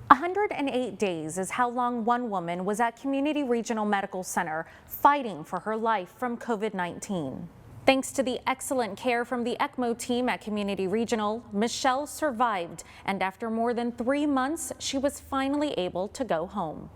108 days is how long one woman was at Community Regional Medical Center fighting for her life from COVID-19. Thanks to the excellent care from the ECMO team at Community Regional, Michelle survived, and after more than 3 months, she was finally able to go home.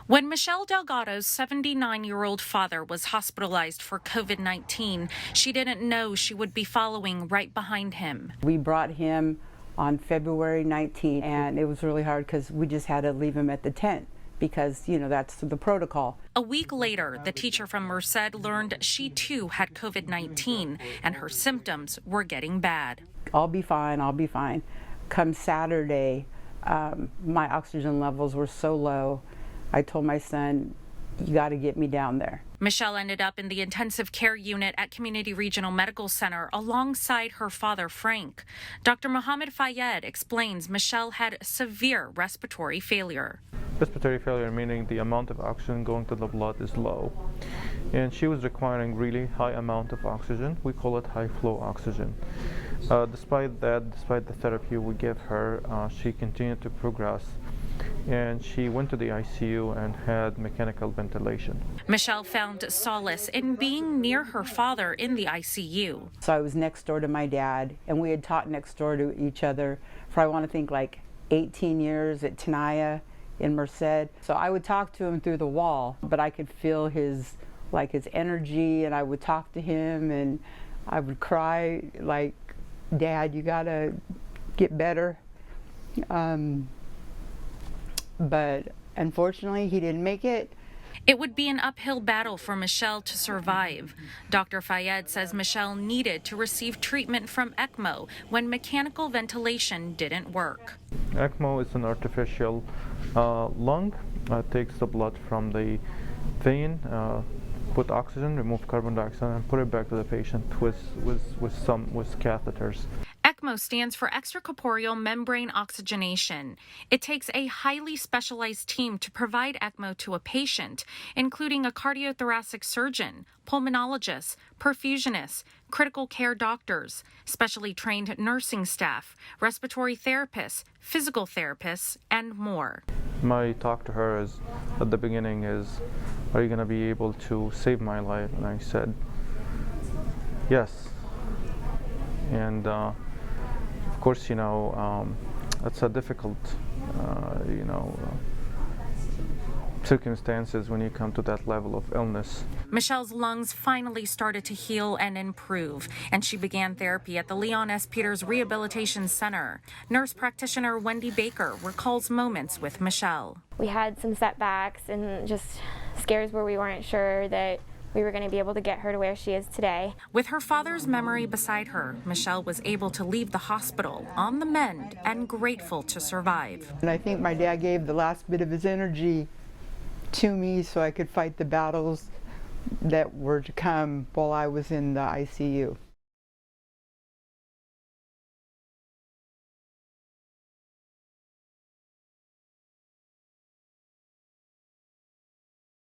When Michelle Delgado's 79-year-old father was hospitalized for COVID-19, she didn't know she would be following right behind him. We brought him on February 19th, and it was really hard because we just had to leave him at the tent because, you know, that's the protocol. A week later, the teacher from Merced learned she too had COVID-19 and her symptoms were getting bad. I'll be fine, I'll be fine. Come Saturday, my oxygen levels were so low. I told my son, you got to get me down there. Michelle ended up in the intensive care unit at Community Regional Medical Center alongside her father, Frank. Dr. Mohammed Fayed explains Michelle had severe respiratory failure. Respiratory failure meaning the amount of oxygen going to the blood is low. And she was requiring really high amount of oxygen. We call it high flow oxygen. Despite the therapy we gave her, she continued to progress. And she went to the ICU and had mechanical ventilation. Michelle found solace in being near her father in the ICU. So I was next door to my dad, and we had taught next door to each other for, I want to think, like 18 years at Tenaya in Merced. So I would talk to him through the wall, but I could feel his energy, and I would talk to him, and I would cry like, Dad, you gotta get better. But unfortunately, he didn't make it. It would be an uphill battle for Michelle to survive. Dr. Fayed says Michelle needed to receive treatment from ECMO when mechanical ventilation didn't work. ECMO is an artificial lung. It takes the blood from the vein, put oxygen, remove carbon dioxide, and put it back to the patient with catheters. ECMO stands for extracorporeal membrane oxygenation. It takes a highly specialized team to provide ECMO to a patient, including a cardiothoracic surgeon, pulmonologists, perfusionists, critical care doctors, specially trained nursing staff, respiratory therapists, physical therapists, and more. My talk to her at the beginning is, are you going to be able to save my life? And I said, yes. And of course, you know, it's a difficult, circumstances when you come to that level of illness. Michelle's lungs finally started to heal and improve, and she began therapy at the Leon S. Peters Rehabilitation Center. Nurse practitioner Wendy Baker recalls moments with Michelle. We had some setbacks and just scares where we weren't sure that we were going to be able to get her to where she is today. With her father's memory beside her, Michelle was able to leave the hospital on the mend and grateful to survive. And I think my dad gave the last bit of his energy to me so I could fight the battles that were to come while I was in the ICU.